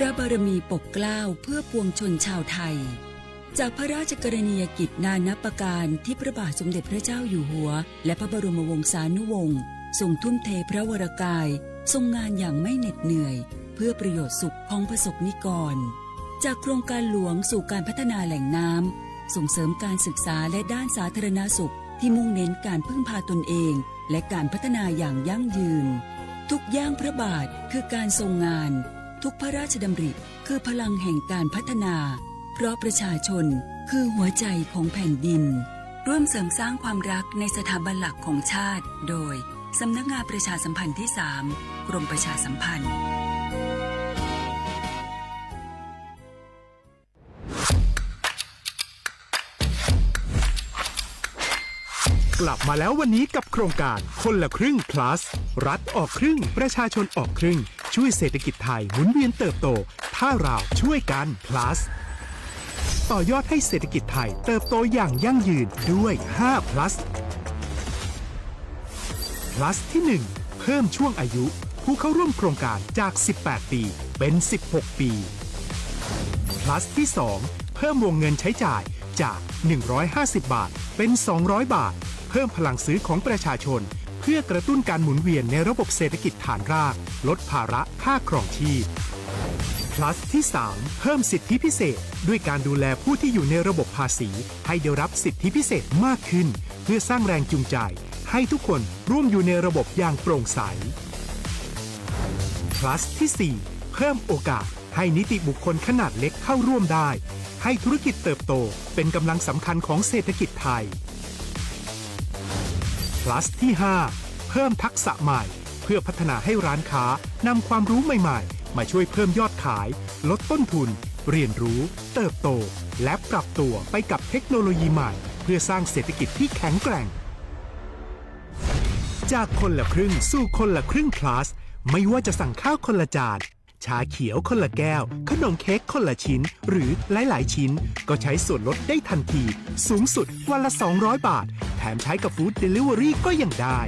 ระบารมีปกเกล้าเพื่อปวงชนชาวไทยจากพระราชกรณียกิจนานับประการที่พระบาทสมเด็จพระเจ้าอยู่หัวและพระบรมวงศานุวงศ์ทรงทุ่มเทพระวรกายทรงงานอย่างไม่เหน็ดเหนื่อยเพื่อประโยชน์สุขของประสบนิกรจากโครงการหลวงสู่การพัฒนาแหล่งน้ำส่งเสริมการศึกษาและด้านสาธารณสุขที่มุ่งเน้นการพึ่งพาตนเองและการพัฒนาอย่างยั่งยืนทุกย่างพระบาทคือการทรงงานทุกพระราชดำริคือพลังแห่งการพัฒนาเพราะประชาชนคือหัวใจของแผ่นดินร่วมเสริมสร้างความรักในสถาบันหลักของชาติโดยสำนักงานประชาสัมพันธ์ที่ 3 กรมประชาสัมพันธ์กลับมาแล้ววันนี้กับโครงการคนละครึ่ง plus รัฐออกครึ่งประชาชนออกครึ่งช่วยเศรษฐกิจไทยหมุนเวียนเติบโตถ้าเราช่วยกัน plus ต่อยอดให้เศรษฐกิจไทยเติบโตอย่างยั่งยืนด้วย5 plus plus ที่ 1 เพิ่มช่วงอายุผู้เข้าร่วมโครงการจาก18 ปีเป็น16 ปี plus ที่ 2 เพิ่มวงเงินใช้จ่ายจาก150 บาทเป็น200 บาทเพิ่มพลังซื้อของประชาชนเพื่อกระตุ้นการหมุนเวียนในระบบเศรษฐกิจฐานรากลดภาระค่าครองชีพ plus ที่ 3 เพิ่มสิทธิพิเศษด้วยการดูแลผู้ที่อยู่ในระบบภาษีให้ได้รับสิทธิพิเศษมากขึ้นเพื่อสร้างแรงจูงใจให้ทุกคนร่วมอยู่ในระบบอย่างโปร่งใส plus ที่ 4 เพิ่มโอกาสให้นิติบุคคลขนาดเล็กเข้าร่วมได้ให้ธุรกิจเติบโตเป็นกำลังสำคัญของเศรษฐกิจไทย plus ที่ 5 เพิ่มทักษะใหม่เพื่อพัฒนาให้ร้านค้านำความรู้ใหม่ๆมาช่วยเพิ่มยอดขายลดต้นทุนเรียนรู้เติบโตและปรับตัวไปกับเทคโนโลยีใหม่เพื่อสร้างเศรษฐกิจที่แข็งแกร่งจากคนละครึ่งสู่คนละครึ่ง plus ไม่ว่าจะสั่งข้าวคนละจานชาเขียวคนละแก้วขนมเค้กคนละชิ้นหรือหลายๆชิ้นก็ใช้ส่วนลดได้ทันทีสูงสุดวันละ200 บาทแถมใช้กับฟู้ดเดลิเวอรี่ก็ยังได้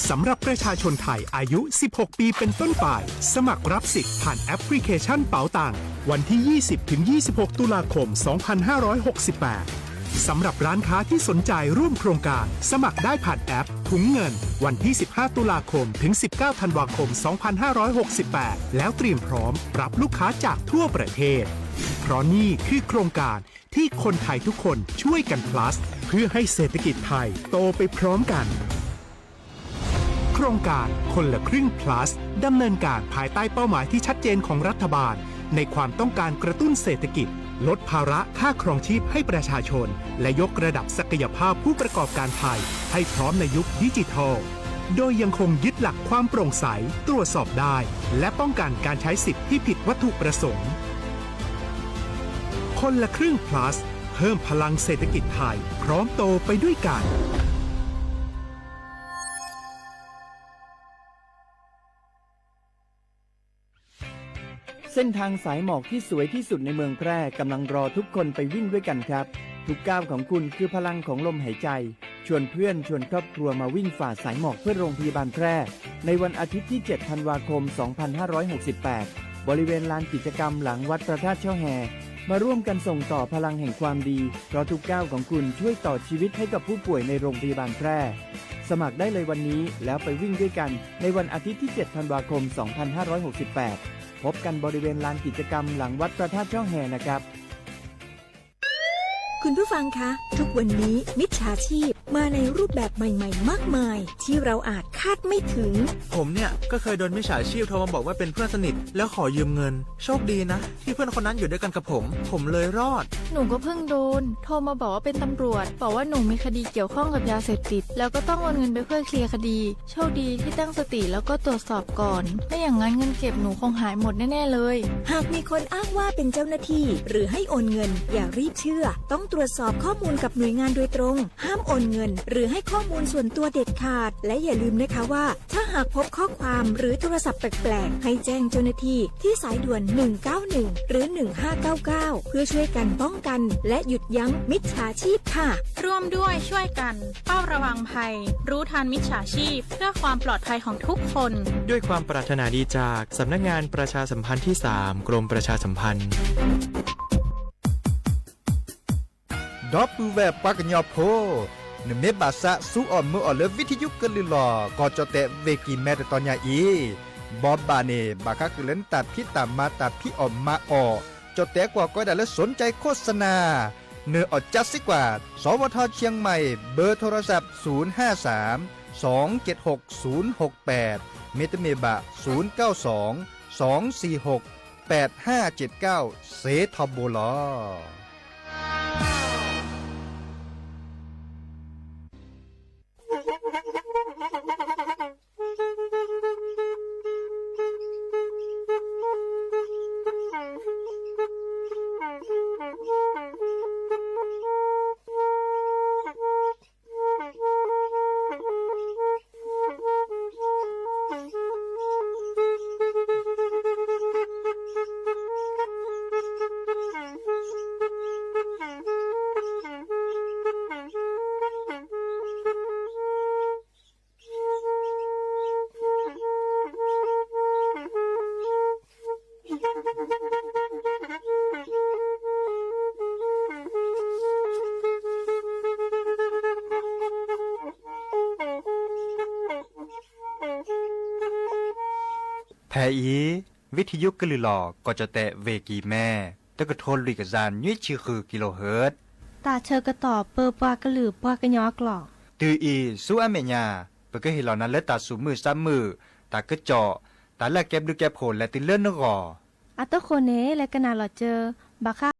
สำหรับประชาชนไทยอายุ 16 ปีเป็นต้นไปสมัครรับสิทธิ์ผ่านแอปพลิเคชันเป๋าตังวันที่ 20-26 ตุลาคม 2568 สำหรับร้านค้าที่สนใจร่วมโครงการสมัครได้ผ่านแอปถุงเงินวันที่ 15 ตุลาคมถึง 19 ธันวาคม 2568 แล้วเตรียมพร้อมรับลูกค้าจากทั่วประเทศเพราะนี่คือโครงการที่คนไทยทุกคนช่วยกัน plus เพื่อให้เศรษฐกิจไทยโตไปพร้อมกันโครงการคนละครึ่ง plus ดำเนินการภายใต้เป้าหมายที่ชัดเจนของรัฐบาลในความต้องการกระตุ้นเศรษฐกิจลดภาระค่าครองชีพให้ประชาชนและยกระดับศักยภาพผู้ประกอบการไทยให้พร้อมในยุคดิจิทัลโดยยังคงยึดหลักความโปร่งใสตรวจสอบได้และป้องกันการใช้สิทธิ์ที่ผิดวัตถุประสงค์คนละครึ่ง plus เพิ่มพลังเศรษฐกิจไทยพร้อมโตไปด้วยกันเส้นทางสายหมอกที่สวยที่สุดในเมืองแพร่กำลังรอทุกคนไปวิ่งด้วยกันครับทุกก้าวของคุณคือพลังของลมหายใจชวนเพื่อนชวนครอบครัวมาวิ่งฝ่าสายหมอกเพื่อโรงพยาบาลแพร่ในวันอาทิตย์ที่ 7 ธันวาคม 2568 บริเวณลานกิจกรรมหลังวัดพระธาตุช่อแฮมาร่วมกันส่งต่อพลังแห่งความดีเพราะทุกก้าวของคุณช่วยต่อชีวิตให้กับผู้ป่วยในโรงพยาบาลแพร่สมัครได้เลยวันนี้แล้วไปวิ่งด้วยกันในวันอาทิตย์ที่ 7 ธันวาคม 2568 พบกันบริเวณลานกิจกรรมหลังวัดพระธาตุช่อแฮนะครับ คุณผู้ฟังคะทุกวันนี้มิจฉาชีพมาในรูปแบบใหม่ๆมากมายที่เราอาจคาดไม่ถึงผมเนี่ยก็เคยโดนมิจฉาชีพโทรมาบอกว่าเป็นเพื่อนสนิทแล้วขอยืมเงินโชคดีนะที่เพื่อนคนนั้นอยู่ด้วยกันกับผมเลยรอดหนูก็เพิ่งโดนโทรมาบอกว่าเป็นตำรวจบอกว่าหนูมีคดีเกี่ยวข้องกับยาเสพติดแล้วก็ต้องโอนเงินไปเพื่อเคลียร์คดีโชคดีที่ตั้งสติแล้วก็ตรวจสอบก่อนไม่อย่างนั้นเงินเก็บหนูคงหายหมดแน่ๆเลยหากมีคนอ้างว่าเป็นเจ้าหน้าที่หรือให้โอนเงินอย่ารีบเชื่อต้องตรวจ วจสอบข้อมูลกับหน่วยงานโดยตรง ห้ามโอนเงิน หรือให้ข้อมูลส่วนตัวเด็ดขาด และอย่าลืมนะคะว่า ถ้าหากพบข้อความหรือโทรศัพท์แปลกๆให้แจ้งเจ้าหน้าที่ที่สายด่วน 191 หรือ 1599 เพื่อช่วยกันป้องกัน และหยุดยั้งมิจฉาชีพค่ะ ร่วมด้วยช่วยกันเฝ้าระวังภัย รู้ทันมิจฉาชีพเพื่อความปลอดภัยของทุกคน ด้วยความปรารถนาดีจากสำนักงานประชาสัมพันธ์ที่ 3 กรมประชาสัมพันธ์ ดอปูแวบปากญอโพนเมบาสะสู้อ่อนมืออ่อนเลวิทยุกลือหลอก็จะแตะเวกีแมตตอนยาอีบอบบาเนบาคักเล่นตัดพี่ตามมาตัดพี่อ่อมมาออจะแตะกว่าก็ได้และสนใจโฆษณาเนื้ออดจัดสิกว่าสวทเชียงใหม่เบอร์โทรศัพท์053 276 068เมตเมบะ092 246 8579เซทอโบลอแพอีวิทยุกลือหลอก็จะแตะเวกีแม่ตะกะโทนลุยกะจานยุ้ยชื่อคือกิโลเฮิรตซ์ ตาเชอกระต่อเปอร์ปากระหลือปากระยอกหลอก ตืออีสู้อเมญาเปก็เห็นเหล่านั้นและตาสูมือซ้ำมือตากระเจาะตาละแก็บดูแก็บโผลและติเลื่อนนกอ อัตโตโคเนและกะนาหลอเจอบาคา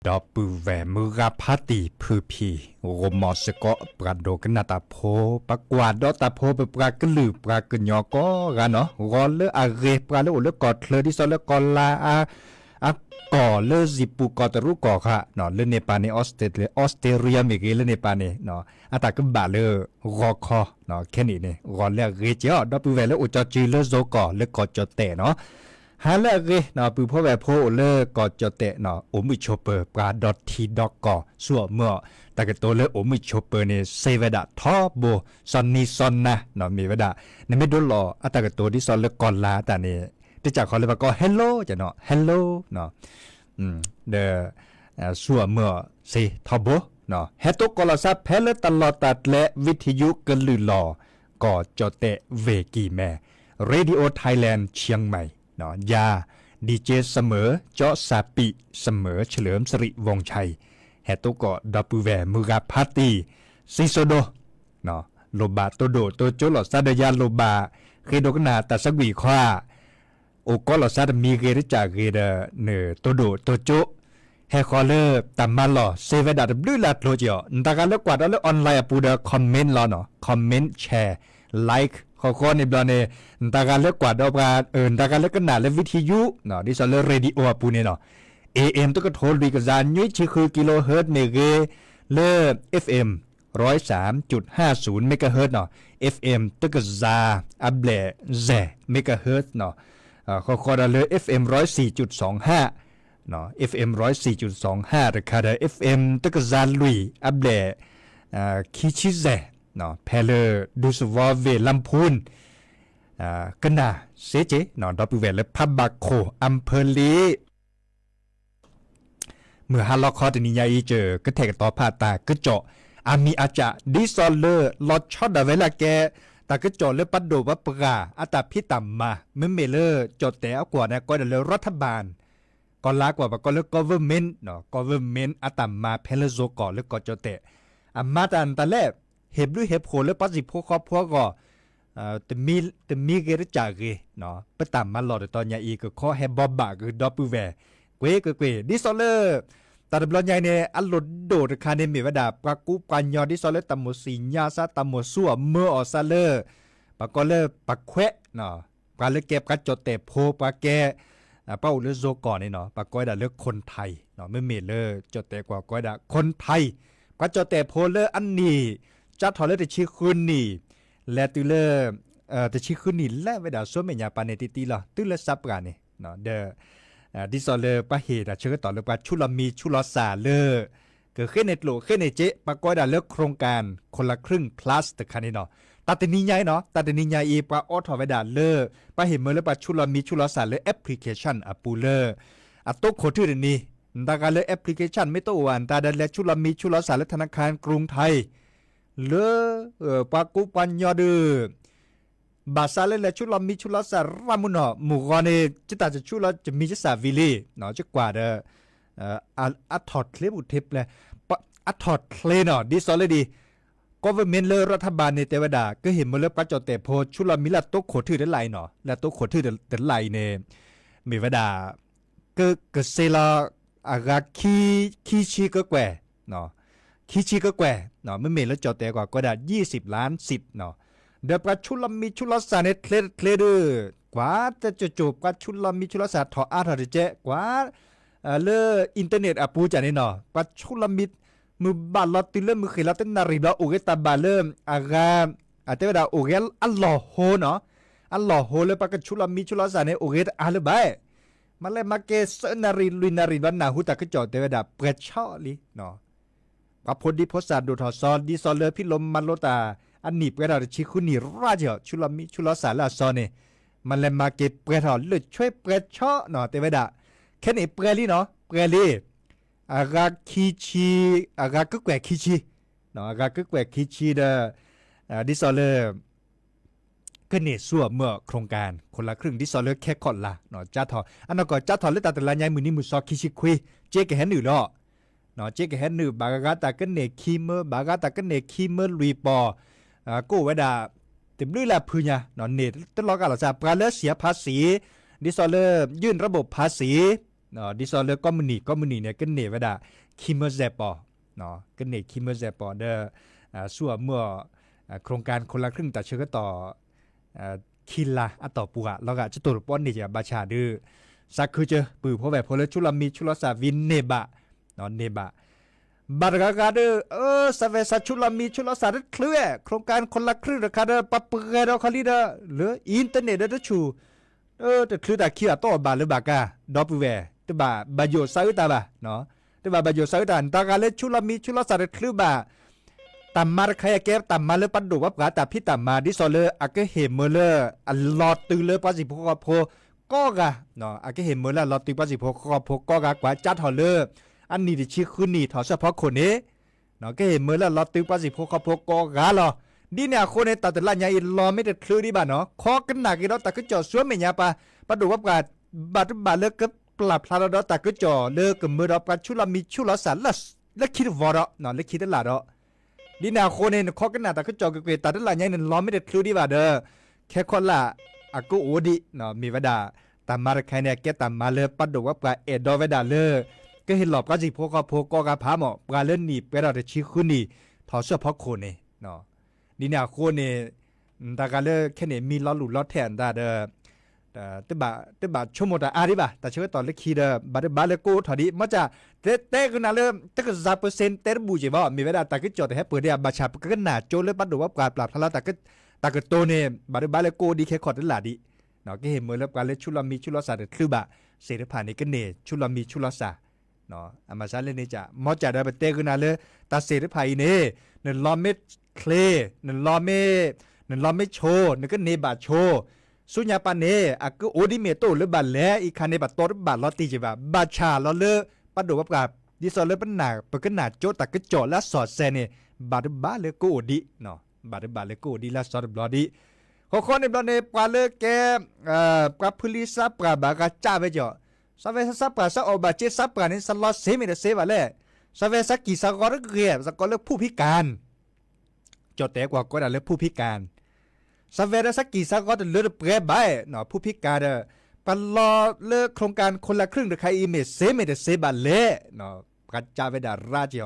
ดอปูแวมือกับพัติพือพีโรมอสก็ปราโดกนาตาโพปะกวาดดอตาโพไปปรากลือปรากญอก็กันเนาะรอเลอาเรปราเลโอเลกอดเคลดิซอเลกอลาอาก่อเลซิปูกอตรุก่อค่ะเนาะเลเนปาเนออสเตเรียเมเกเลเนปาเนเนาะอาตากึบาเลรอคอเนาะแค่นี้เนี่ยรอเลเรเจอดอปูแวเลโอจอจีเลโซก่อเลกอจอเตเนาะฮาเลเกเนาะปูพ่อแวโพเลกอจอเตเนาะโอมิโชเปอร์ปราดอทีดอกก่อสัวเมื่อตากโตเลโอมิโชเปอร์เนี่ยเซเวดาทอโบซอนนีซอนนะเนาะมีเวดาในไม่ดูหล่ออาตากโตดิซอนเลกอลาตาเนี่ยที่จากเขาเลยก็ hello จะเนาะ hello เนาะเดสัวเมื่อสิทอโบเนาะเฮตุกอลซาเพลตลอดตัดและวิทยุกลือหล่อก่อจอเตเวกีแม่เรดิโอไทยแลนด์เชียงใหม่เนาะยาดีเจเสมอเจาะซาปิเสมอเฉลิมสิริวงชัยเฮตุกอดับปูแวมือกาพาตีซิโซโดเนาะโลบาโตโดโตโจหลอซาเดยาโลบาเคโดกนาตัสกวีคว้าโอก็หลอซาดมีเกริจากเกเดเนโตโดโตโจเฮคอเลตัมมาลอเซเวดาดบลูลาโลจิอตากาเลกว่าดออนไลน์ปูเดคอมเมนต์ลอเนาะคอมเมนต์แชร์ไลค์ขอข้อในบลาเนตากาเลกว่าดอบาตากาเลกนาเลวิทยุเนาะดิซอเลเรดิโอปูเนเนาะ AM ตก็โทรดีกซานยุ้ยชิคือกิโลเฮิรตซ์เมเกเล FM 103.50 เมกะเฮิรตซ์เนาะ FM ตก็ซาอับเลแซเมกะเฮิรตซ์เนาะขอดเลย FM 104.25 เนาะ FM 104.25 ราคาเด FM ตกซาลุยอับเลคิชิเซเนาะเพลดูสวอเวลัมพูนกันนาเซเจเนาะดอปูเวลพับบาโคอัมเพลีเมื่อฮาลอคอตนิยายเจอก็แทกต่อผ่าตาก็เจาะอามีอาจจะดิซอลเลอร์ลอดช็อตดาเวลาแกตาก็จอดเลยปัดโดวัปกาอัตราพิต่ำมาเมื่อเมเลอร์จดแต่เอากว่านะก็เดลรัฐบาลก็ลากว่าก็เลย government เนาะ government อัตมาเพลโซก่อเลยก็จดแต่มาตันตะแลเห็บด้วยเห็บโผล่ปัสสิพวกครอบครัวก็แต่มีเกรจากเกเนาะไปต่ำมาหลอดตอนยาอีก็ข้อแฮบบอบบะคือดอปูแวเกวดิซอลเลอร์ตาดบลอนใหญ่เนี่ยอัลโหลดโดดคาเนมีวดาปรากุปัญญาดิซอลเลตัมโมสิญาซาตัมโมซัวเมื่ออซาเลอร์ปากก็เลปากแควะเนาะปาเลเก็บกัดจดเตะโพปาแกเป้าเลโซก่อนนี่เนาะปากก้อยดาเลือกคนไทยเนาะไม่เมเลอจดเตะกว่าก้อยดาคนไทยกัดจดเตะโพเลออันนี้จัดถอเลแต่ชื่อคืนนี่และตุเลแต่ชื่อคืนนี่และเวดาโซเมียปาเนติตีละตุเลซับกันนี่เนาะเดดิซอลเลปะเหตุเชื่อต่อเลยปะชุลมีชุลสาเลเกิดขึ้นในโลกขึ้นในเจ๊ปะก้อยดาเลิกโครงการคนละครึ่ง plus แต่คันนี้เนาะตัดนี้ใหญ่เนาะตัดนี้ใหญ่อีปะออทอเวดาเลปะเห็นเมื่อเลยปะชุลมีชุลสาเลแอปพลิเคชันอะปูเลอะโตโคชื่อนี้ตาการเลแอปพลิเคชันไม่โตวันตาดันเลชุลมีชุลสาเลธนาคารกรุงไทยเลปะกุปัญญาเดบาซาเลชุลมีชุลสารามุนอหมู่กอนจิตาจะชุลจะมีจะสาวิลีเนาะจะกว่าอัทอดเคลบุเทปเลยอัทอดเคลเนาะดิซอลดีgovernment เลรัฐบาลในเทวดาก็เห็นมาเลยปัจจแต่โพชุลมิละโตโขถือได้ไหลเนาะและโตโขถือได้ไหลเนี่ยมีเวดาก็เซลาอากาคีชีก็แกว่เนาะคีชีก็แกว่เนาะไม่เมแล้วจอแต่กว่าก็ได้20 ล้านสิทธิ์เนาะเดี๋ยวประชุลมีชุลสาเนี่ยเคลดกว่าจะจบประชุลมีชุลสาถออาถอเจกว่าเลอินเทอร์เน็ตปูจานี่เนาะประชุลมีมือบาลติเลมือขีลาเตนาริบาโอเกตาบาเลอากาอาเทวดาโอเกลอัลลอฮโฮเนาะอัลลอฮโฮเลยปะกชุลมีชุลสาเนี่ยโอเกตอาเลบายมาเลยมาเกสนาริลุยนาริบันนาหุตะกจอเทวดาเปรชอลิเนาะปะพดิพศาดูทอซอดิซอเลพิลมมันโลตาอันนี้เปรตาชิคุนีราชชุลมีชุลสาลาซอเนี่ยมันเลยมาเกเปรตอเลยช่วยเปรชอเนาะเทวดาแค่นี้เปรลีเนาะเปรลีอากาคิชิอากากึกแกวคิชิเนาะอากากึกแกวคิชิเดดิซอเลก็เนี่ยสั่วเมื่อโครงการคนละครึ่งดิซอเลแค่คอดละเนาะจ้าทออันนั้นก็จ้าทอเลตาแต่ละยายมือนี้มือซอคิชิคุยเจ๊กแฮนหนึ่งเนาะเนาะเจ๊กแฮนหนึ่งบากาตาก็เนี่ยคีเมอร์บากาตาก็เนี่ยคีเมอร์ลุยปอกูเวดาเต็มด้วยละพื้นยาเนาะเนี่ยตลอดกาลจะปราเลเสียภาษีดิซอเลยื่นระบบภาษี เนาะดิซอเลก็มือนีเนี่ยก็เนวดาคิมเมอร์เซปอเนาะก็เนคิมเมอร์เซปอเดอสั่วเมื่อโครงการคนละครึ่งแต่เชื่อก็ต่อคินละอะต่อปัวแล้วก็จะตัวป้อนนี่จะบาชาดื้อสักคือเจอปือเพราะแบบพลชุลมีชุลสาวินเนบะเนาะเนบะบาร์กากาเดสเวสชุลมีชุลสาดเคลื่อโครงการคนละครึ่งราคาเดปะเปเดอคาลีเดหรืออินเทอร์เน็ตเดชูแต่คือแต่คิดต่อบาหรือบากาดอปเวแต่บาโยซาอุตาบะเนาะแต่บาโยซาอุตาตากาเลชุลมีชุลสาดเคลื่อบาตัมมาร์คายเก็บตัมมาเลปัดดูวับกาแต่พี่ตัมมาดิโซเลอาเกเฮเมเลอัลลอตือเลปัสสิพกพก็กะเนาะอาเกเฮเมเลลอตือปัสสิพกพก็กะกว่าจัดหอเลอันนี้ดิชื่อคืนนี้ถอดเฉพาะคนนี้เนาะก็เห็นเมื่อแล้วเราตื้อปัสสิพกพกกาลอดีเนี่ยคนในตัดแต่ละอย่างอีรอไม่ได้คลื่นดีบ้านเนาะคอกันหนักอีเราแต่ก็จ่อสวนไม่ยาปะประดูว่ากาบาเลิกก็ปรับพลาดเราแต่ก็จ่อเลิกกับมือเราปัจจุบันมีชุลสันแล้วคิดวอร์เนาะแล้วคิดได้ละเนาะดีเนี่ยคนในคอกันหนักแต่ก็จ่อกับเกตัดแต่ละอย่างนั้นรอไม่ได้คลื่นดีบ้านเด้อแค่คนละอากูโอดีเนาะมีเวลาตามมาใครเนี่ยแกตามมาเลยประดูว่ากาเอดอเวดาเลยก็เห็นหลอบก็สิพกก็กะพาหมอปลาเล่นนี่ไปเราจะชี้ขึ้นนี่ถอดเสื้อพกโคนนี่เนาะนี่เนี่ยโคนนี่ตากาเลแค่เนี่ยมีล้อหลุดล้อแทนได้เด้อแต่บาชั่วโมงแต่อาริบะแต่เชื่อตอนเล็กคีเด้อบาเลโก้ถอดีมันจะเตะกันนะเลยแต่ก็10%เตะบูจีบ่มีเวลาแต่ก็จอดแต่ให้เปิดเดียบาชาก็หนาโจเลยปัดดูว่าการปรับพลาแต่ก็โตเนี่ยบาเลโก้ดีแค่ขอดนั่นแหละดิเนาะก็เห็นเมื่อแล้วการเล่นชุลมีชุลสาคือบะเสด็จผ่านนี่ก็เนชุลมีชุลสาเนาะอามาซาเลนี่จะมอจ่าได้ไปเตะกันนะเลยตาเสด็จผ่านนี่นั่นล้อเม็ดเคลนั่นล้อเม็ดโชนั่นก็เนบาโชสุญญาปานเนอะก็โอดิเมโตหรือบาแลอีคันในบัดโตหรือบาลอตีจิบาบาชาลอเลปัดดูว่ากับดิซอเลปันหนาปกหนาโจตะก็จ่อและสอดแซนี่บาดบาเลโกดิเนาะบาดบาเลโกดิและสอดบลอดิข้อในบลอเนปาเลแกปราพลิซาปราบากาจ้าไปจ่อสเวสซับปราซาอบาเจซับปรานี่สลอเซมิเดเซบาเลสเวสกิสกอร์เกียสกอร์เลผู้พิการจอแต่กว่าก็ได้เลผู้พิการสเวสกิสกอร์เลเปรบายเนาะผู้พิการปัลลอเลโครงการคนละครึ่งเดคายอิเมเซมิเดเซบาเลเนาะกาจาเวดาราจิโอ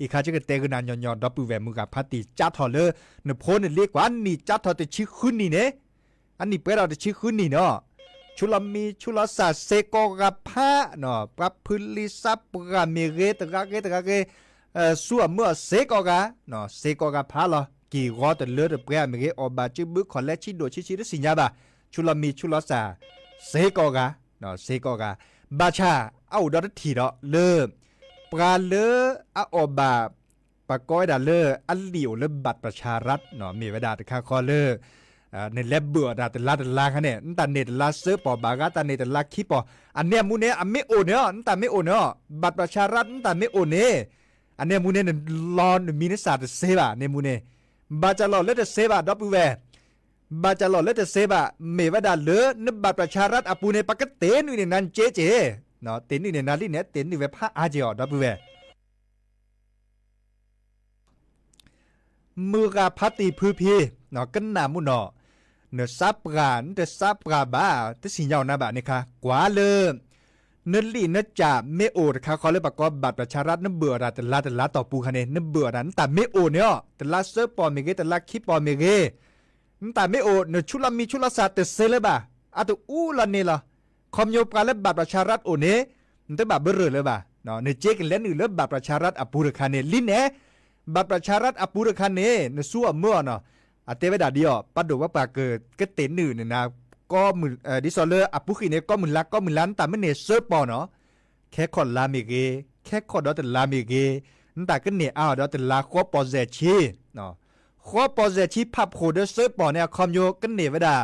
อีคาจิกเตกนานยอนดอปูเวมุกาพัติจัดทอเลเนโพนเรียกว่านี่จัดทอแต่ชื่อขึ้นนี่เนอันนี้เปเราแต่ชื่อขึ้นนี่เนาะชุลมีชุลศาสเซโกกับพะเนาะปรับพื้นลิซับปราเมเรตกะเกสัวเมื่อเซโกกะเนาะเซโกกับพะละกี่รอแต่เลือดเปรเมเรอบาจิบึคอนและชิโดชิสิญญาบะชุลมีชุลศาเซโกกะเนาะเซโกกะบาชาเอาดอททีเนาะเลิปราเลออบาปะก้อยดาเลอันเหลียวเลบัตรประชารัฐเนาะมีเวลาแต่ค่าคอเลในแลบเบื่อแต่ลาค่ะเนี่ยนั่นแต่เน็ตลาเซอร์ปอบากาแต่เน็ตลาคีปออันเนี้ยมูเน่อันไม่โอนเนาะนั่นแต่ไม่โอนเนาะบัตรประชารัฐนั่นแต่ไม่โอนเน่อันเนี้ยมูเน่เนี่ยรอนมีนิสสัตเซบะเนี่ยมูเน่บาจาลอเลตเซบะดับเวบาจาลอเลตเซบะเมวดาเลนบัตรประชารัฐอปูเน่ปากเตนอยู่ในนั้นเจเนาะเตนอยู่ในนั้นลิเนี่ยเตนอยู่เวพระอาเจอดับเวมือกาพัติพื้นพีเนาะกันหนามุเนาะเนื้อซับกานเดซับกาบ้าแต่สิ่งยาวนะบ้านี่ค่ะกว่าเลยเนื้อลีเนื้อจ่าไม่โอดค่ะเขาเลยประกอบบัตรประชารัฐนั่นเบื่อแต่ละต่อปูคะแนนนั่นเบื่อนั้นแต่ไม่โอเนี่ยแต่ละเซอร์ปอมเมเกแต่ละคิปปอมเมเกนั่นแต่ไม่โอเนื้อชุลมีชุลศาสตร์แต่เซเลบ้าอะตัวอู้ละเนี่ยล่ะคอมโยปการและบัตรประชารัฐโอเน่นั่นแต่แบบเบื่อเลยบ้าเนาะเนื้อเจ๊กันแล้วนี่เลือบัตรประชารัฐอปูระคะแนนลิ้นเนี่ยบัตรประชารัฐอปูระคะแนนเนื้อสู้เมื่อเนาะอาเตเวดาเดียวปัดดูว่าปากเกิดก็เต็นหนึ่งเนี่ยนะก็มือดิซอลเลอร์อปุขีเนี่ยก็มือลักก็มือล้านแต่ไม่เนี่ยเซิร์ฟปอเนาะแค่คนลาเมเกแค่คนดอแต่ลาเมเกนั่นแต่ก็เนี่ยอ้าวดอแต่ลาข้อปอเซชีเนาะข้อปอเซชีพับโคเดอร์เซิร์ฟปอเนี่ยคอมโยก็เนี่ยเวดา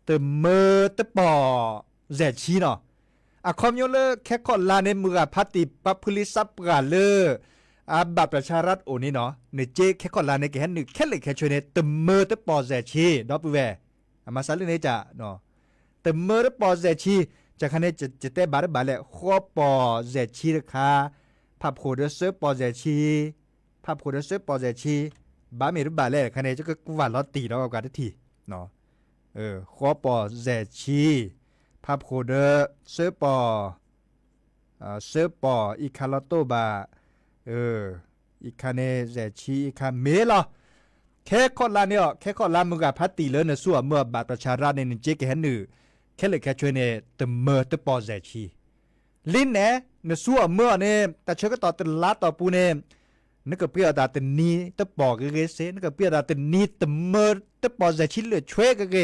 เติมเมอร์ตปอเซชีเนาะอะคอมโยเลอแค่คนลาในมือพัติปับพลิซับกาเลอบัตรประชารัฐโอนี่เนาะในเจ๊แค่คนลาในแค่หนึ่งแค่เลยแค่ช่วยในเติมเมอร์ตปอเซชีดอปเวมาซาเลเนจ่าเนาะเติมเมอร์ตปอเซชีจากคันนี้จะเตะบาร์บาเล่ข้อปอเซชีนะคะพับโคเดอร์เซอร์ปอเซชีพับโคเดอร์เซอร์ปอเซชีบาเมรุบาเล่คันนี้จะก็กวาดลอตตีแล้วกันทันทีเนาะข้อปอเซชีพับโคเดอร์เซอร์ปอ เซอปออีคาลอโตบาอีคาเนเซชีอีคาเมลอแค่คนละเนี่ยแค่คนละมึงกับพัตตีเลยนะสัวเมื่อบาทประชาราในนิเจกแห่งหนึ่งแค่เลยแค่ช่วยเนี่ยตเมอตปอเซชีลิ้นเนี่ยนะสัวเมื่อเนี่ยแต่เชื่อก็ต่อตลาดต่อปูเนี่ยนึกก็เปียดาตนีตปอก็เกเซนึกก็เปียดาตนีตเมอตปอเซชีเลยช่วยก็เก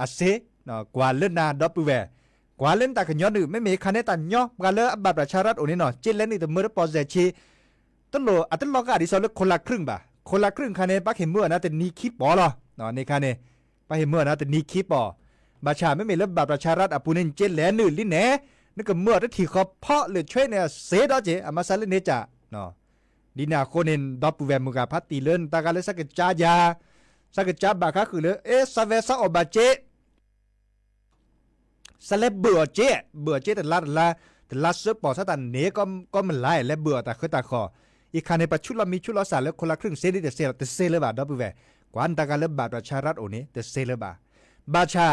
อาเซเนาะกว่าเล่นนาดอปเวกว่าเล่นตาขย้อนหนึ่งไม่มีคะแนนตันย่อกว่าเล่นบัตรประชารัฐโอนี่เนาะเจนเล่นนี่ตเมอตปอเซชีต้นโลอัตโลก็อดีสอลคนละครึ่งบ่าคนละครึ่งคะแนนปักเห็นเมื่อนะแต่นี่คิดปอหรอเนาะในคะแนนปักเห็นเมื่อนะแต่นี่คิดปอบัตรชาไม่มีเล่นบัตรประชารัฐอปุเนนเจนแหลหนึ่งลิ้นแหนนึกก็เมื่อที่เขาเพาะหรือช่วยเนี่ยเสดอเจอามาซาเลเนจ่าเนาะดีนาคนเห็นดอปเวมุกาพัตตีเลินตากาเลสักจ้ายาสักจ้าบาคาคือเลยซาเวซาอบาเจสเลเบื่อเจแต่ละเสือปอซาตันเนก็มันไล่และเบื่อแต่คือตาคออีกคันในปัจจุบันมีชุดละสารแล้วคนละครึ่งเซนแต่เซเลยบาดอปเวกวนตากาเลบาประชารัฐโอนี้แต่เซเลยบาชา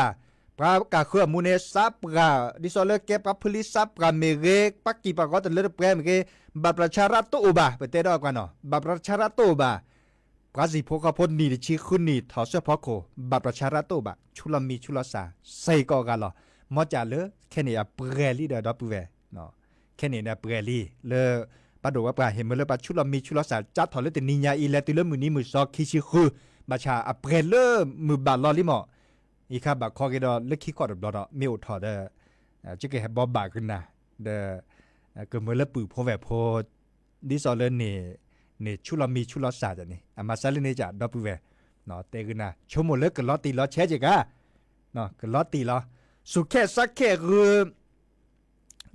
ปรากาเครือมูเนซับปราดิโซเลเก็บกับพลิซับปราเมเกปักกีปากก็ตเลเปรมเกบัตรประชารัฐโตบาไปเตะดอกกันเนาะบัตรประชารัฐโตบาปราสิพกพลนี่ชีคุณนี่ถอดเสื้อพอโคบัตรประชารัฐโตบาชุลมีชุลสาใส่ก็กันหรอมอจ่าเลแค่นี้เปรลี่เดอดอปเวเนาะแค่นี้นะเปรลี่เลปะดูว่าปราเห็นมื้อเลปัชุลมีชุลสาจัดถอดเลตินิญาอีและติเลมือนี้มือซอกคิชิคือบัชาเปรเลมือบาลอลิมออีข้าบักคอกิดอเล็กขี้ขอดบลอดมีอุทอเดจิกเฮบบาขึ้นนะเดก็เมื่อละปือพอแวพอดิซอเลนี่ชุลมีชุลสาจันี่อามาซาเลเนจ่าดอปเวเนาะเตขึ้นนะชมหมดเลยก็ลอตีลอแชจิกะเนาะก็ลอตีลอสุแค่สักแค่คือ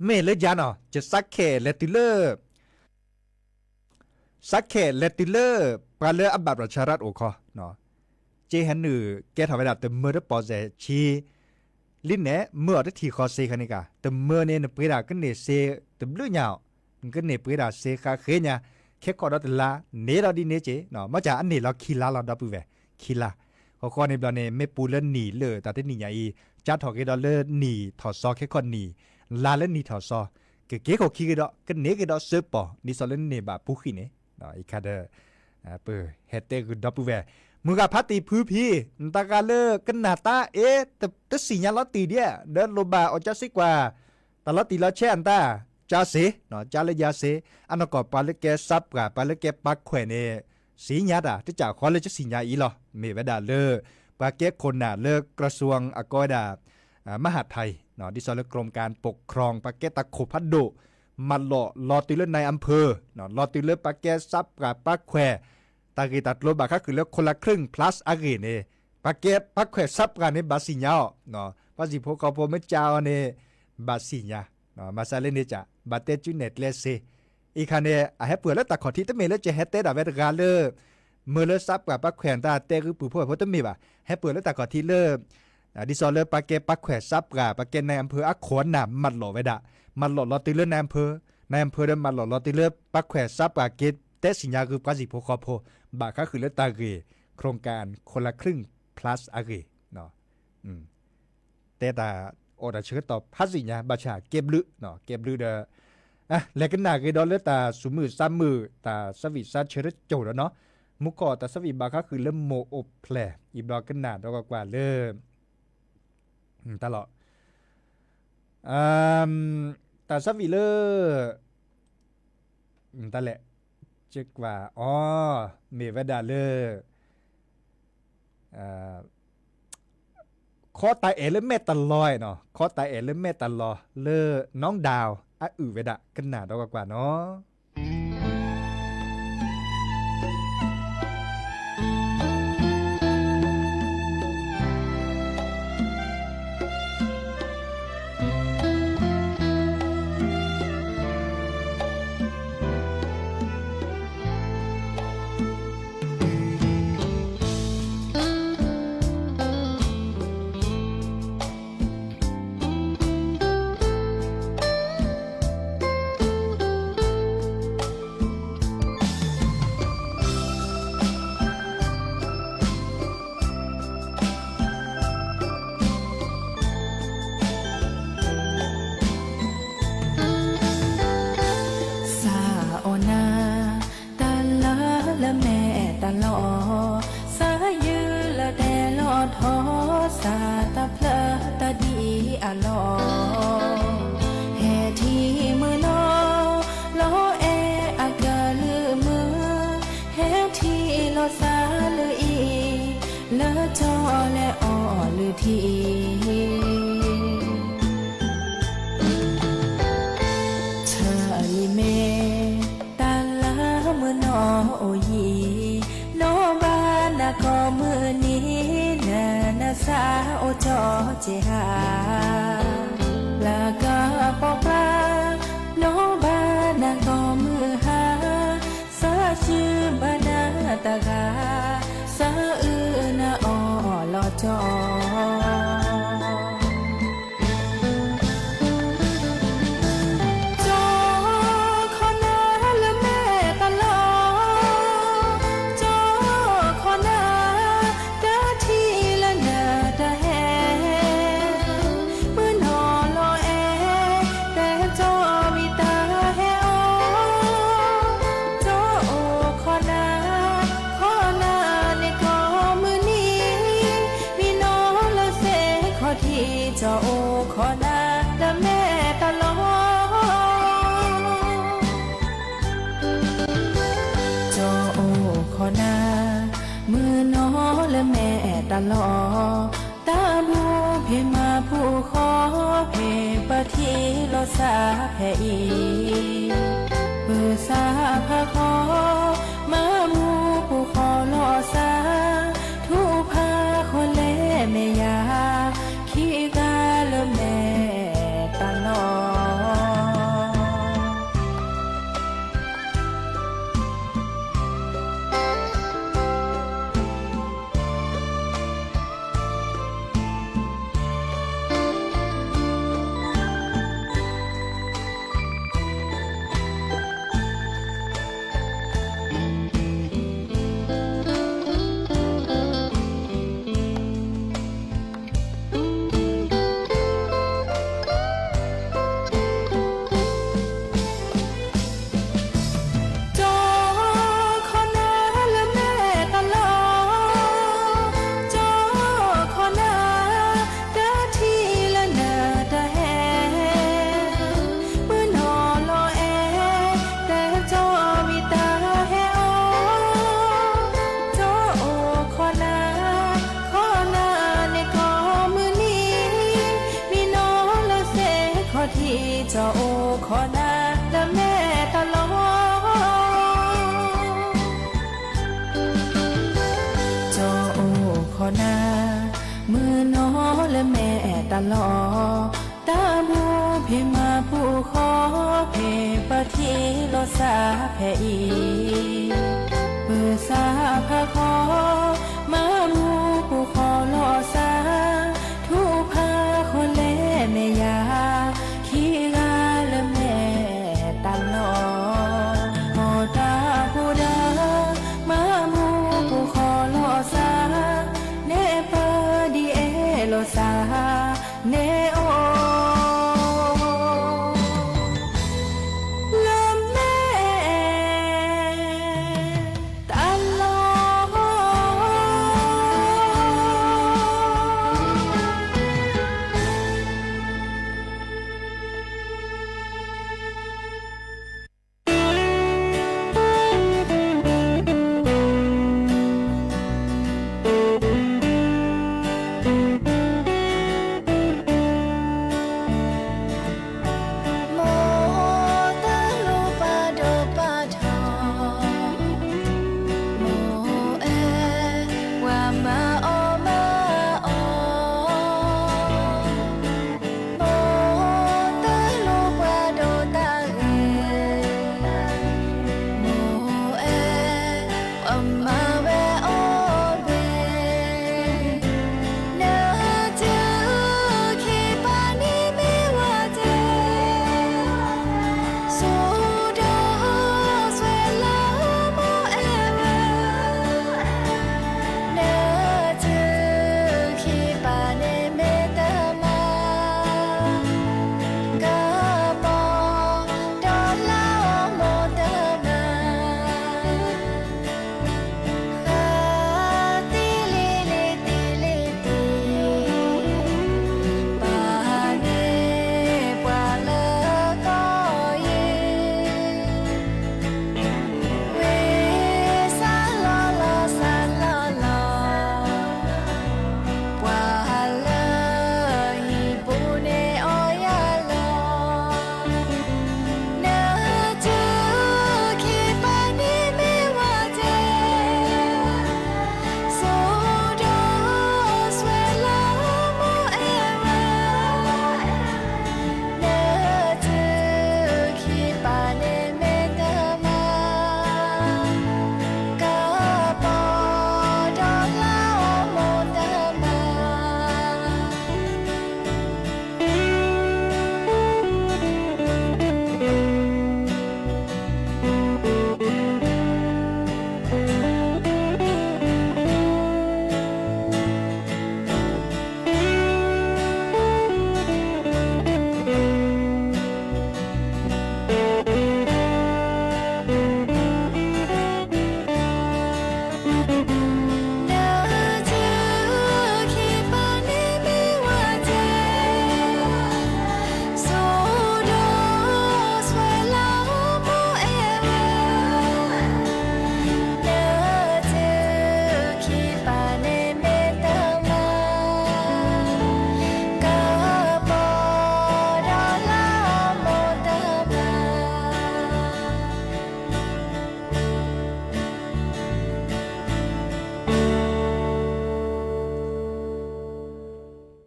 เมเลยจานาะจะสักแค่เลติเลอร์สักแค่เลติเลอร์ปลาเลออับบัตรประชารัฐโอคอเนาะเจฮันนือแกทำเวลาเติมเมื่อได้ปอเซชีลิ้นเน่เมื่อได้ทีคอเซคันนี่กะเติมเมื่อเนี่ยเปรากันเนี่ยเซเติมลุ่ยยาวกันเนี่ยเปราเซคาเขียนแค่กอดตลาเนเราดีเนเจเนาะมาจากอันนี้เราคีลาเราดับเวคีลาเขาคอในบลาเนี่ยไม่ปูเล่นหนีเลยแต่ที่หนีใหญ่จัดถอดกันเล่นหนีถอดซอแค่คนหนีลาเล่นหนีถอดซอเก๋เขาคีกันกันเนกันเซปอนี่ซอเล่นเนี่ยแบบผู้ขี้เนี่ยเนาะอีกคาเดเปิดเฮตเตอร์ดับเวมึงกับพัตตีพื้นพี่ตากาเลกันหน้าตาแต่สิ่งนี้เราตีเดียเดินโลบาออกจากสิกว่าแต่เราตีเราแช่อันตาจ้าเสเนาะจ้าเลยยาเสอันนั้นก็ปาเลแกซับกับปาเลแกปักแขวนเนี่ยสีญาดาที่จากขอเลยจะสีญาอีหรอเมวดาเลปาเก็บคนน่ะเลิกกระทรวงอกอดามหาดไทยเนาะที่สอนกรมการปกครองปาเก็ตตะโขพัดโดมันรอตีเลือในอำเภอเนาะรอตีเลือปาเก็ตซับกับปักแขวตากีตัดโลบาก็คือแล้วคนละครึ่ง plus อะไรเนี่ยปากเก็บปักแขวซับกันในบาสิญญาเนาะภาษีพวกเขาพอไม่เจ้าเนี่ยบาสิญญาเนาะมาซาเลนี่จ้ะบาเตจุเน็ตเลสอีกคันเนี่ยให้เปิดแล้วตัดขอที่ตั้งเมแล้วจะให้เตะดาเวตกาเลเมื่อเลิกซับกับปักแขวนตาเตะคือปู่พ่อพ่อตั้งเมบ่ะให้เปิดแล้วตัดขอที่เลิกดิซอเลปากเก็บปักแขวซับกับปากเก็บในอำเภออักขวนน่ะมันหล่อไว้ด่ะมันหล่อรอตีเลือในอำเภอเดินมันหล่อรอตีเลือปักแขวซับกับเก็บแต่สิญญาคือภาษีพวกเขาพอบาก็คือเลือตาเกโครงการคนละครึ่ง plus อาเกเนาะแต่ตาโอดาเชื่อต่อภาษีญาบาชาเก็บลึเนาะเก็บลึเด้อแล้วกันหน้าเกดอลเลตาสุมือซ้ำมือตาสวิซัดเชื่อโจแล้วเนาะมุกอตาสวิบาก็คือเริ่มโมอบแผลอีบดอกกันหน้าดอกกว่าเริ่มตลอดตาสวิเลอตาแหละจึกว่าเมวดาเลขอตายเลเมตลอยเนาะขอตายเลเมตลอเลน้องดาวเวดากันหนาดอกกว่าเนาะ ทอสาตะเพลอตะดีอะลอแห่ที่มือนอลอเออากาลือมือแห่ที่ลอสาลืออีเลอจอและออลือทีเธอลิเมตาลามือนอโอยีโนบานาก็มือนี้นาสาโอจอเจหาลากาปอกลาโนบานาก็มือหาสาชื่อบานาตากาสาอือนาออลอจอจอโอขอนาดะแม่ตลอจอโอขอนามือน้อและแม่ตลอตาบูเพมาผู้ขอเพปะทีลอสาแผ่อีเปิดสาพะขอมามูผู้ขอลอสาทุพาคนเล่แม่ยาขี้กาลแม่ตลอที่จอโอขอนาและแม่ตลอจอโอขอนามือน้อและแม่ตลอตาบูเพมาผู้ขอเพปะทีลอสาแผ่อีเปิดสาพะขอมามูผู้ขอลอสาทุพาคนเล่แม่ยาขี้กาและแม่ตลอพอตาผู้ดามามูผู้ขอลอสาเนปะดีเอลอสาเนโอละแม่ตลอ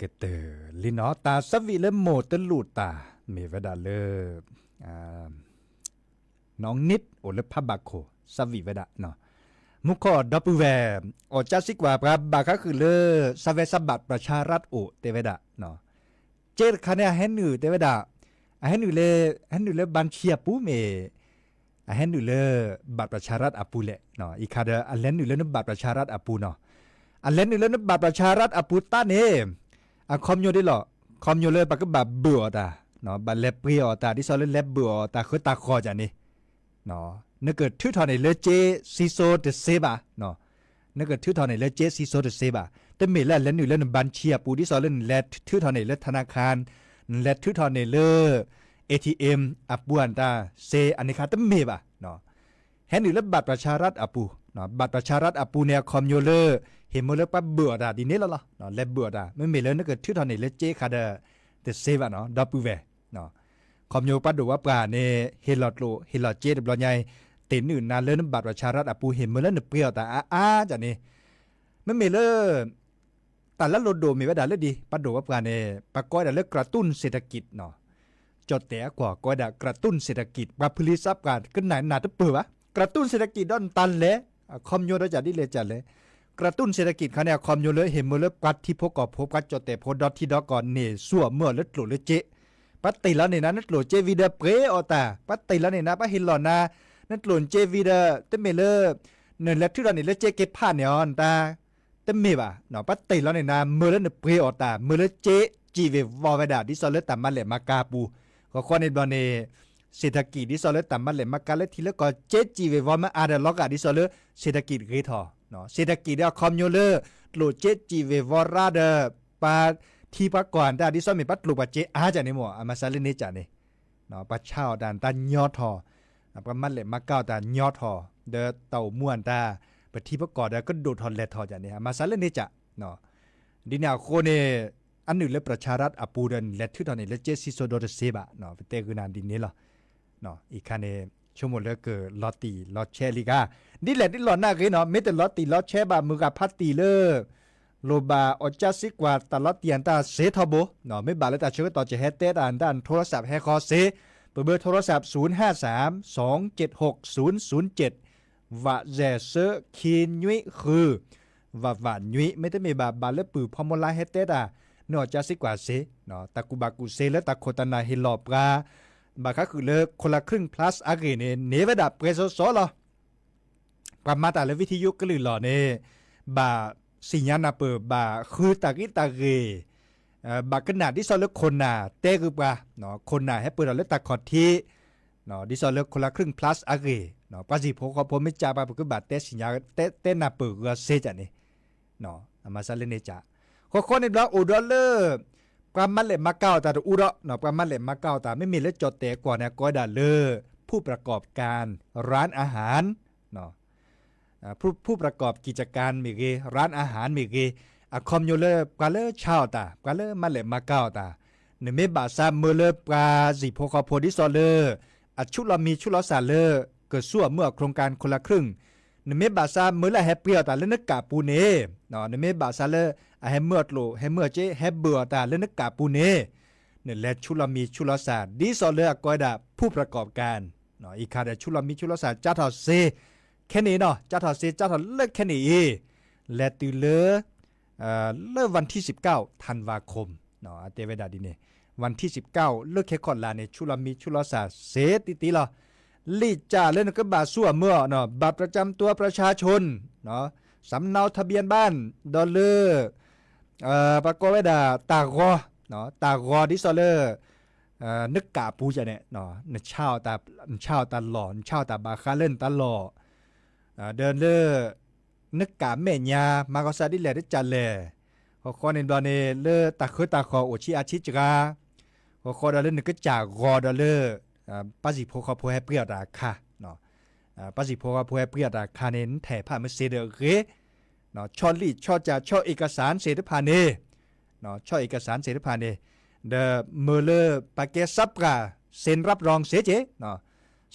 กเตอลินอตาสวิเลโมตลูตาเมวดาเลน้องนิดโอเลพบาโคสวิเวดาเนาะมุขอดับแวอจัสิกว่าปราบาก็คือเลสเวสบัตประชารัฐโอเตเวดาเนาะเจอคะแนนเฮนูเตเวดาเฮนูเลบันเชียปูเมเฮนูเลบัตประชารัฐอปูเลเนาะอีคาเดอันเลนูเลนบัตประชารัฐอปูเนาะอันเลนูเลนบัตประชารัฐอปูตาเนอะคอมโยได้หรอคอมโยเลยปากก็บับเบื่อตาเนาะบัดเลเปรียตาที่ซอเลเลเบื่อตาคือตาคอจานี่เนาะนึกเกิดทื่อทอนในเลเจซีโซเดเซบาเนาะนึกเกิดทื่อทอนในเลเจซีโซเดเซบาแต่เมล่ะแล้วนี่เล่นบัญชีปูที่ซอเล่นแลทื่อทอนในเลธนาคารแลทื่อทอนในเลATM อับปวนตาเซอันนี้ค่ะแต่เมบาเนาะแฮนนี่เลบัตรประชารัฐอปูเนาะบัตรประชารัฐอปูเนี่ยคอมโยเลเห็นมื้อเลปะเบื่อตาดินี้แล้วล่ะเนาะเลเบื่อตาไม่เมล่ะนึกเกิดทื่อทอนในเลเจค่ะเดเดเซบาเนาะดับปูเวเนาะคอมโยปัดดูว่าปลาเนี่ยเฮลอดโลเฮลอดเจดบลอใหญ่เต็นอื่นนาเล่นบัตรประชารัฐอปูเห็นเมื่อเล่นเปรี้ยวแต่จากนี้ไม่มีเล่แต่ละโลโดมีว่าด่าเลือดีปัดดูว่าปลาเนี่ยปะก้อยด่าเลือกกระตุ้นเศรษฐกิจเนาะจดแต่กว่าก้อยด่ากระตุ้นเศรษฐกิจปลาพลิซับการขึ้นไหนหนาตะเปื่อวะกระตุ้นเศรษฐกิจด้านตันเละคอมโยได้จัดดิเลยจัดเลยกระตุ้นเศรษฐกิจเขาเนี่ยคอมโยเลยเห็นเมื่อเลือกปัดที่พกกับพบกัดจดแต่พดดอทที่ดอกก่อนเนี่ยสั่วเมื่อเลือดหลุดเลยเจปัตติแล้วเนี่ยนะนั่นหลุดเจวีเดเปรอตาปัตติแล้วเนี่ยนะป้าหินหล่อนานั่นหลุดเจวีเดเตเมเลเนินและที่เราเนี่ยเลเจเก็บผ้าเนี่ยอ่อนตาเตเมบ่ะเนาะปัตติแล้วเนี่ยนะเมื่อแล้วเนี่ยเปรอตาเมื่อแล้วเจจีเววอเวดาดิซอเลตัมมาเลมากาปูก็ข้อในบอลเนี่ยเศรษฐกิจดิซอเลตัมมาเลมากาเลทีแล้วก็เจจีเววอมาอาเดล็อกอะดิซอเลเศรษฐกิจเกทอเนาะเศรษฐกิจเดียวคอมโยเลหลุดเจจีเววอราเดปาที่พักก่อนแต่ดิซอมีปัตลุปัจเจอาจารย์นี่หมออามาซาเลเนจานี่เนาะปัจเช่าด่านตันยอทอประมาณเลยมาเก้าด่านยอทอเดเต่าม่วนตาปที่พักก่อนก็ดูทอนเลทอจานี่อามาซาเลเนจาเนาะดินาโคเนอันหนึ่งเลยประชารัฐอปูเดนเลทื่อตอนนี้เลเจซิโซโดเดเซบะเนาะเตกุนานดินนี้หรอเนาะอีกคันเนชั่วโมงเลยเกิดลอตตีลอตแชร์ลีกาดิแหละดิหลอนหน้าเกเนาะไม่แต่ลอตตีลอตแชร์บะมือกับพัตตีเลยโลบาอจัสิกว่าตลอดเตียนตาเซทอโบเนาะไม่บาแล้วตาเชื่อต่อจะแฮตเตดด้านโทรศัพท์แฮคอเซเบอร์โทรศัพท์0532760007ว่าแจเซคีนยุ้ยคือว่าหวานยุ้ยไม่ได้มีบาแล้วปือพอมลาแฮตเตดเนาะจัสิกว่าเซเนาะตะกุบากุเซและตะโคตนาฮิลอบกาบาก็คือเลิกคนละครึ่ง plus อาเกเนเนวดาเปรโซโซลอประมาตาและวิทยุก็ลือหล่อเนบาสิญญาณเปิดบาคือตากิตาเกบาขนาดที่ซอเลือกคนน่ะเต้คือปะเนาะคนน่ะให้เปิดเราเลือกตาคอที่เนาะที่ซอเลือกคนละครึ่ง plus อาเกเนาะปัจจุบันเขาผมไม่จ่าบาคือบาเต้สิญญาเต้น่ะเปิดก็เซจันนี่เนาะมาซาเลเนจ่าคนในบล็อกอุดรเลอประมาณเลยมาเก้าตาอุดรเนาะประมาณเลยมาเก้าตาไม่มีเลือดจดแต่กว่าเนี่ยก็ได้เลอผู้ประกอบการร้านอาหารเนาะผู้ประกอบกิจการมีเกร้านอาหารมีเกคอมโยเลกาเลชาวตากาเลมาเลมาเก้าตาเนเมบาซาเมเลปราสิโพคอโพดิซอเลชุลมีชุลสาเลเกิดสั่วเมื่อโครงการคนละครึ่งเนเมบาซาเมเลแฮปเปียตาเลนกาปูเนเนาะเนเมบาซาเลแฮมเมอร์โลแฮมเมอร์เจแฮบเบือตาเลนกาปูเนเนี่ยและชุลมีชุลสาดิซอเลกอยดาผู้ประกอบการเนาะอีกคาเดชุลมีชุลสาจ้าทอเซแค่นี้เนาะจ้าถอดเซจ้าถอดเลิกแค่นี้และตื่นเลิกวันที่19ธันวาคมเนาะเตเวดาดิเนวันที่19เลิกแค่คอนลาเนชุลมีชุลสาเซติละลีจ่าเล่นก็บาสั่วเมื่อเนาะบัตรประจำตัวประชาชนเนาะสำเนาทะเบียนบ้านดอลเลอร์ปากกเวดาตากอเนาะตากอดิซอเลอร์นึกกาปูจะเนี่ยเนาะนึกเช่าตาหล่อเช่าตาบาคาเล่นตาหล่อเดินเลอนึกกาแม่ยามากอซาดิแลได้จันแลขอคอในบอลเนเลอตาคือตาคอโอชิอาชิจกาขอคอดอลเลนึกก็จากรอดอลเลอปัสิโพคอโพแฮเปรียราคาเนาะปัสิโพคอโพแฮเปรียราคาเน้นแถผ่านมาเซเดเรเนาะช่อลีช่อจะช่อเอกสารเสด็จผ่านเนเนาะช่อเอกสารเสด็จผ่านเนเดเมเลอปาเกซับกาเซ็นรับรองเสเจเนาะ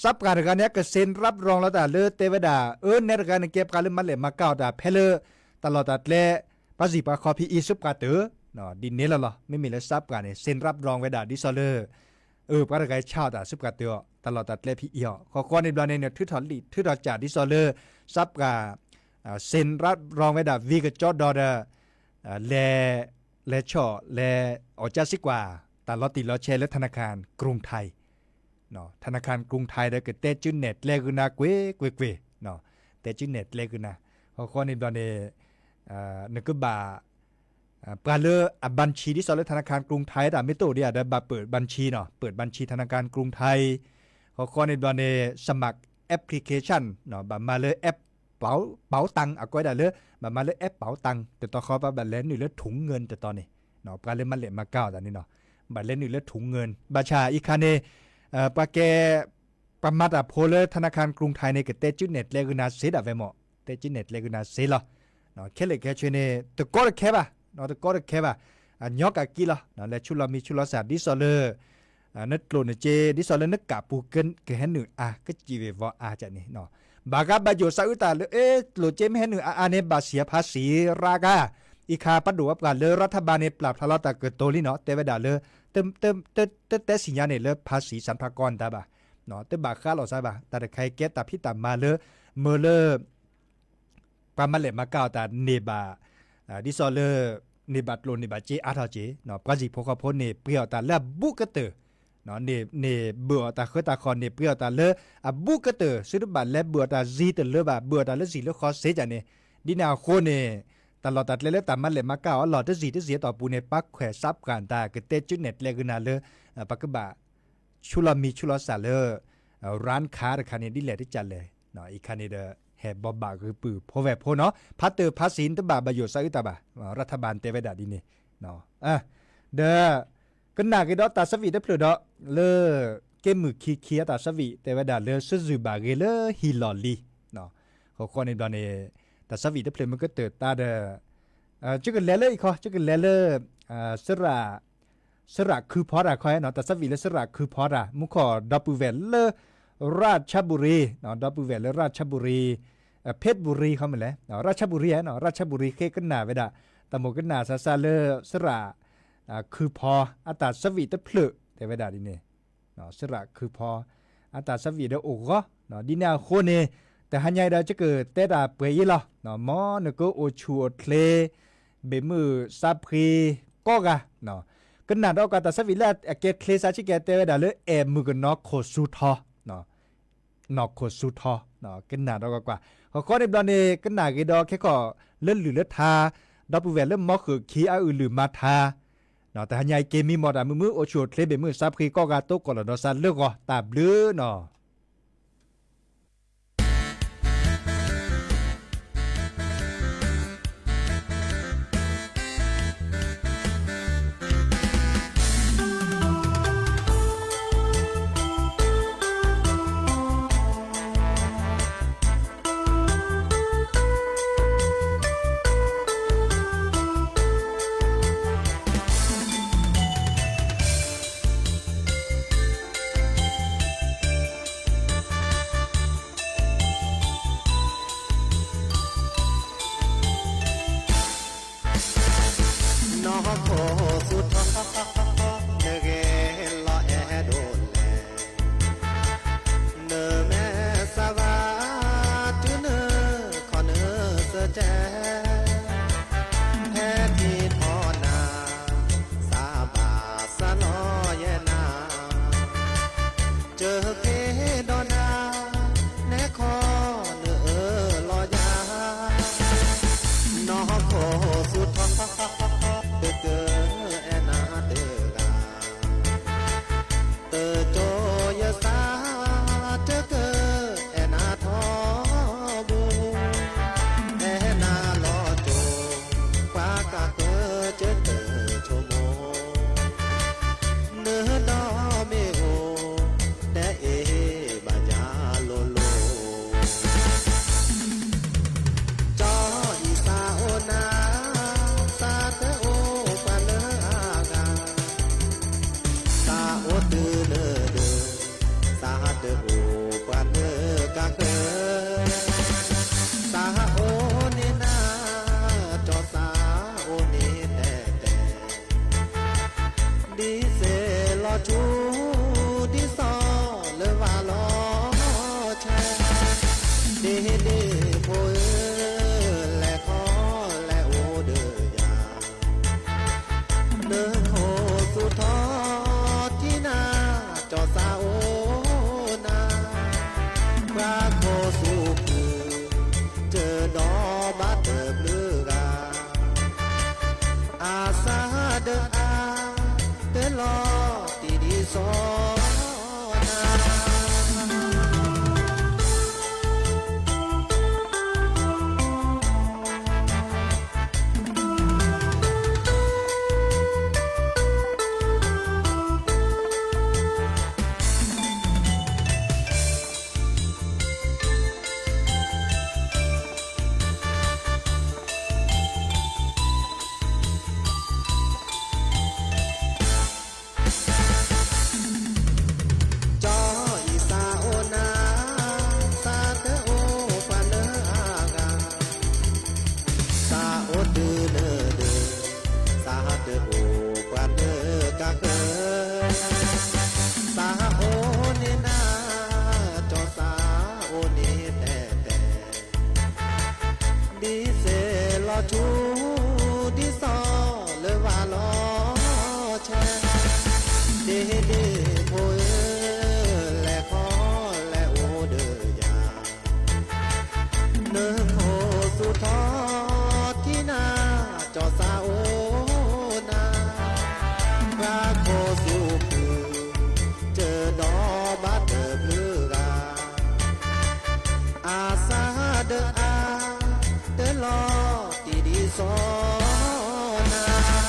ซับการการเนี้ยก็เซ็นรับรองแล้วแต่เลือเตวดาในการเก็บการเลือมันเลยมาเก้าแต่เพลตลอดแต่แลภาษีปาคอพีอีซุปกาเตอ เนาะดินนี้แล้วหรอไม่มีแล้วซับกันเนี่ยเซ็นรับรองไว้ด่าดิซอเลอร์ปะตะไกชาวด่าซุบกะเตียวตลอดตัดเลพี่เอียวขอก้อนในบลาเนี่ยทื่อถอนลีทื่อถอนจ่าดิซอเลอร์ซับกะเซ็นรับรองไว้ด่าวีกับจอดดอเดอแลช่อแลออจาสิกว่าตลอดติลอแชร์และธนาคารกรุงไทยเนาะธนาคารกรุงไทยได้เกิดเตจุนเน็ตเลกุนาเกวเนาะเตจุนเน็ตเลกุนาขอก้อนในบลาเนี่ยนึกบ่าปลาเลอบัญชีที่สอนธนาคารกรุงไทยแต่ไม่โตเดียได้บัตรเปิดบัญชีเนาะเปิดบัญชีธนาคารกรุงไทยข้อในบอลเนสมัครแอปพลิเคชันเนาะบัตรมาเลยแอปเป๋าตังก็ได้เลยบัตรมาเลยแอปเป๋าตังแต่ต่อเขาบัตรเล่นอยู่เลยถุงเงินแต่ตอนนี้เนาะปลาเลมาเล่นมาเก้าตอนนี้เนาะบัตรเล่นอยู่เลยถุงเงินบัญชาอีคาเนปลาแกประมาทโพลธนาคารกรุงไทยในกเตจุเน็ตเลกุนาเซดาเวมอเตจุเน็ตเลกุนาเซลเนาะแค่เล็กแค่ช่วยเนี่ยตะโกนแค่ป่ะเนาะตะโกนแค่ป่ะยอกกะกีละเนาะและชุลมีชุลศาสตร์ดิซอเลอร์นึกโกรนเจดิซอเลอร์นึกกะปูเกินก็เห็นหนึ่งก็จีเววจะนี่เนาะบากาบาโยซาอุตาเลยโลเจไม่เห็นหนึ่งเนี่ยบาเสียภาษีรากาอีคาปัดดูว่าการเลรัฐบาลเนี่ยปรับทะเลาะตะเกิดโตลี่เนาะแต่เวลาเลยเติมสิญญาเนี่ยเลยภาษีสรรพากรตาบ่าเนาะแต่บาค่าเราใช่ป่ะแต่ใครเก็ตตาพี่ตามมาเลยเมื่อเลยประมาณเลยมาเก้าแต่เนบาดิซอเลอร์เนบัตโลเนบัตเจอาทาเจเนาะปกติพวกเขาเนเปรียวแต่ละบุกเตอร์เนาะเนเบื่อแต่เคยตาคอนเนเปรียวแต่ละบุกเตอร์ซื้อบัตรและเบื่อแต่ซีแต่ละแบบเบื่อแต่ละสีละคอเซจานี่ดินาโคเนตลอดตัดเลยตามมันเลยมาเก้าหลอดที่สีต่อปูเนปักแขวซับกันตาเกเตจุเน็ตเลกุนาเลยปักกบะชุลมีชุลสาเลอร้านค้าราคาเนี่ยดิแหละที่จัดเลยเนาะอีกคันนี้เด้อแห่บบาคือปือพอแวบพอเนาะพัดเตอภาษีนตบาประโยชน์ซะอึตาบารัฐบาลเตเวดาดินี่เนาะเด้อกันหนักอีดอตาสวีได้เปลือดอเลอเกมมือคีเคียตาสวีเตเวดาเลอซึซึบาเกเลอฮิลอลีเนาะเขาคนในดอนเนตาสวีได้เปลือมันก็เติร์ตาเด้อจุกันแลเลออีกข้อจุกันแลเลอสระคือพอดาคอยเนาะตาสวีเลสระคือพอดามุขอดับเบิลเวลเลอราชบุรีเนาะดับเบิลเวลเลอราชบุรีเพชรบุรีเขาเหมือนแล้วเนาะราชบุรีเนาะราชบุรีเคกันหนาเวดาตะโมกันหนาซาเลอสระคือพออัตราสวีตะเพลแต่เวดาดิเนี่ยเนาะสระคือพออัตราสวีเดโอก็เนาะดินาโคเนแต่หันใหญ่ดาจะเกิดเตดาเปยละเนาะมอนก็โอชัวเคลเบมือซาพรีก็กะเนาะกันหนาดอกอัตราสวีและเกตเคลซาชิเกเตเวดาเลยมือกันนอกโคซูทอเนาะนอกโคซูทอเนาะกันหนาดอกกว่าเขาในบลอนเนกันหนาเกดอแค่ก็เลื่อนหรือเลื่อนทาดับเบิลเวลเริ่มมอคือคีอาหรือมาทาเนาะแต่หันใหญ่เกมมีหมดมือโอชัวเคลเบมือซาพรีก็กาโตก่อนเนาะซันเลือกก็ตาบลื้อเนาะ สอนนาชูดิซอเลยว่าล้อแชเดเดโพแลขอแลโอเดยาเนื้อโคสุทอที่นาจอสาโอนาพระโคสิวผูเจอดอบาเดบลือกาอาซาเดอาเดลอสอนนา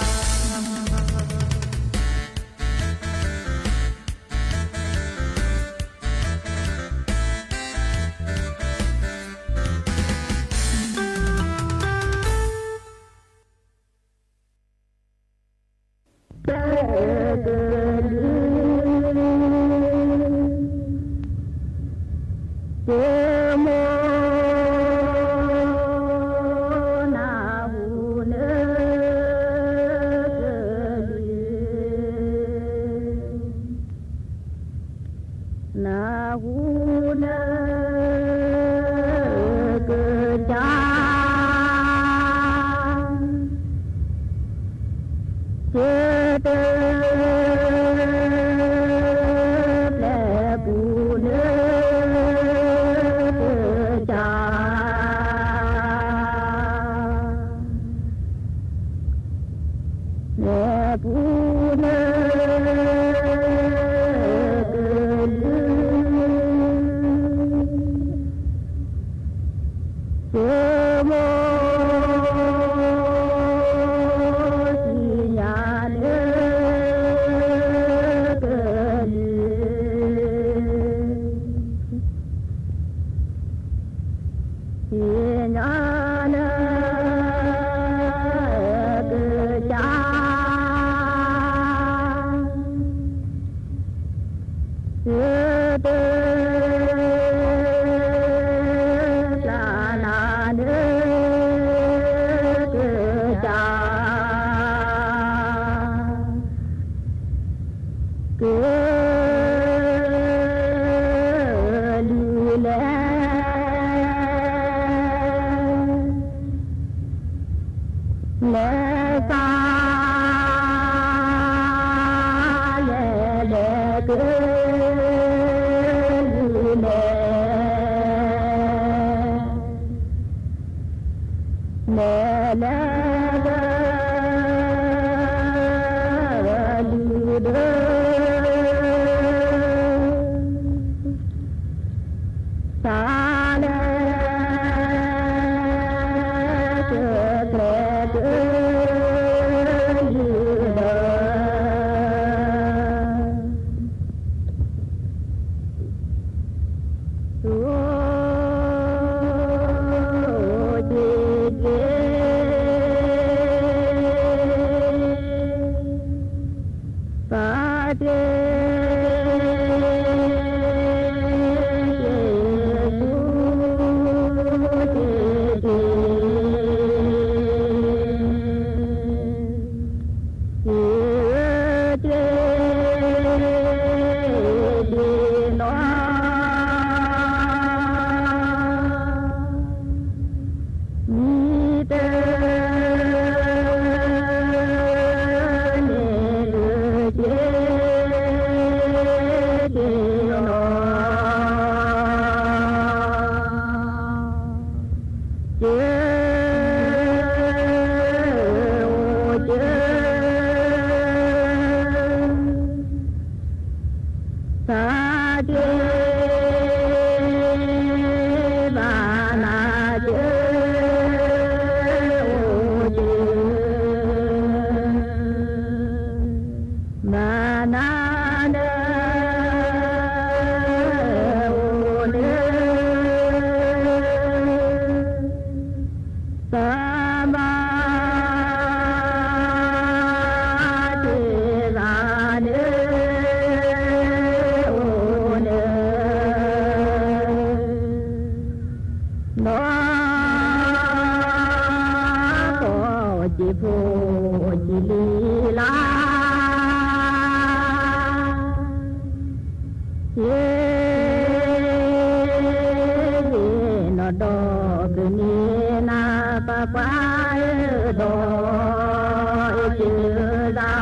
เ จิโพจิลีลาเยนดอกนีนาปะปายดอกจิดา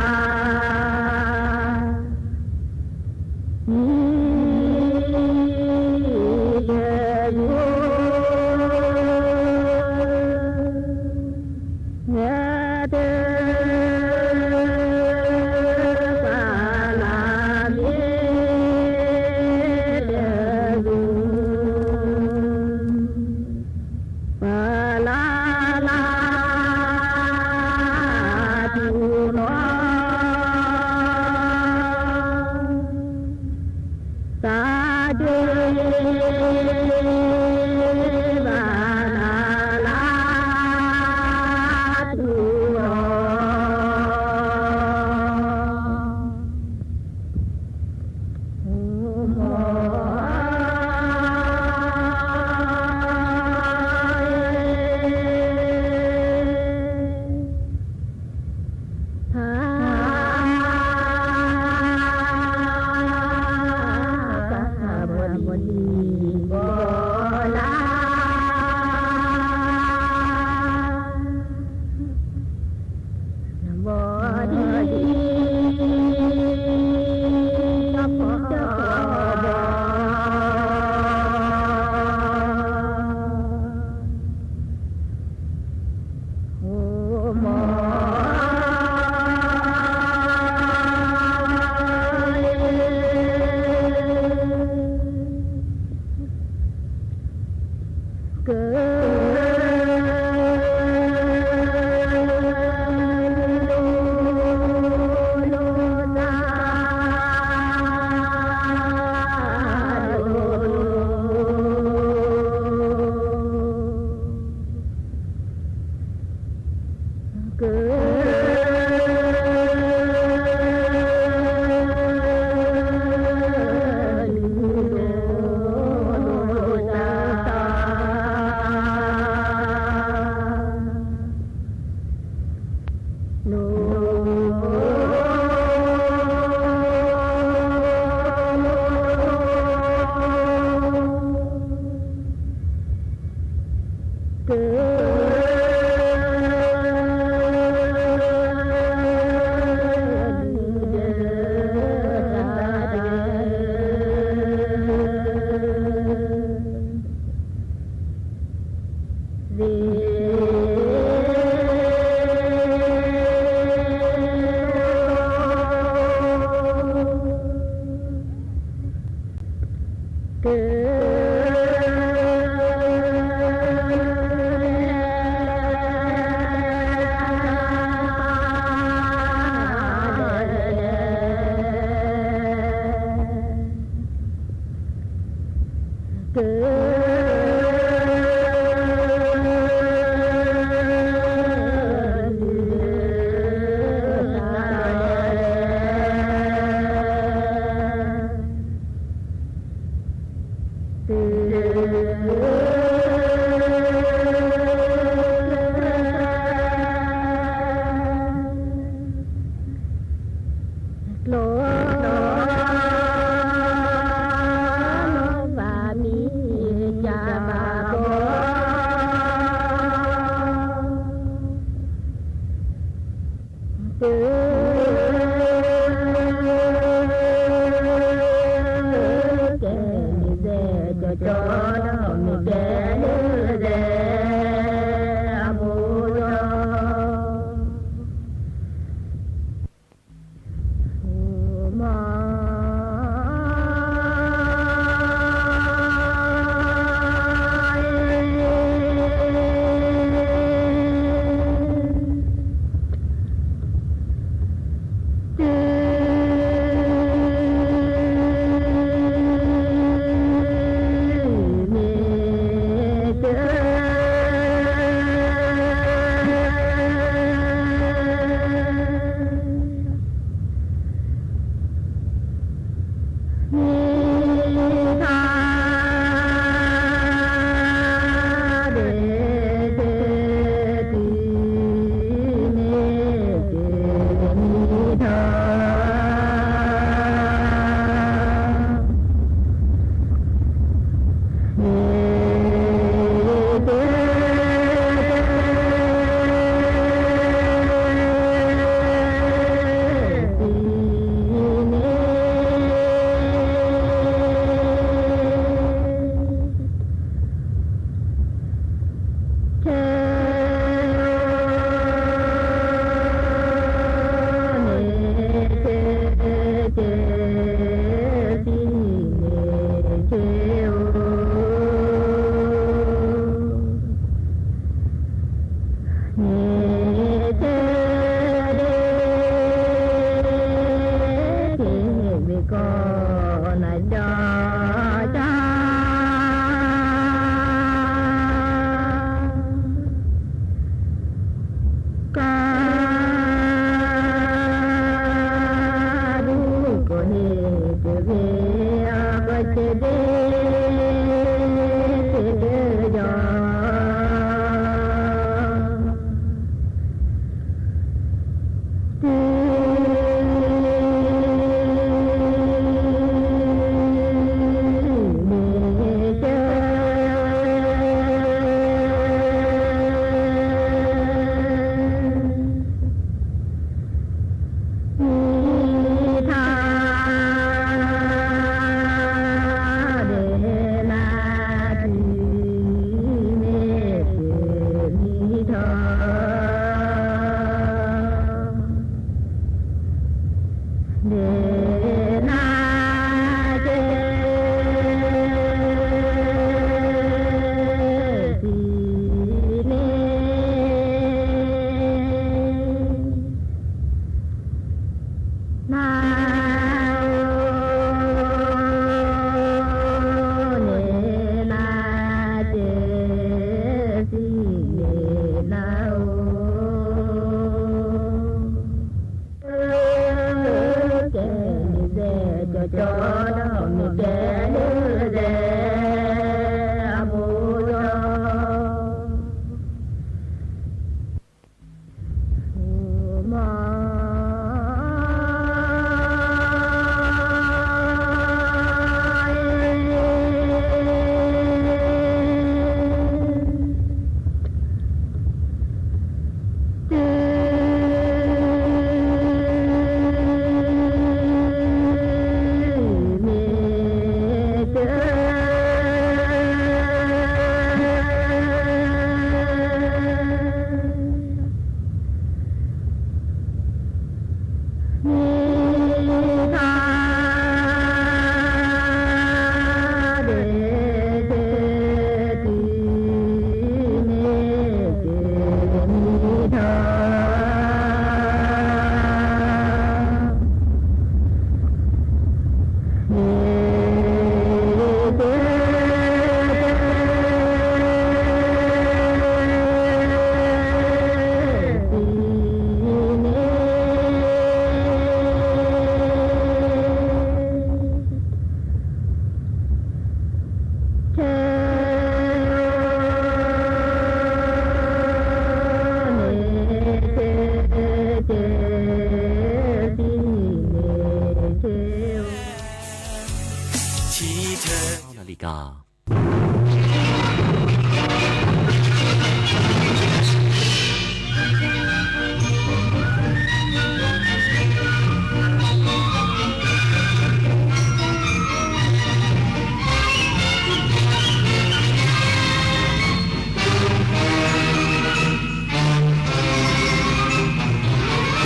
เ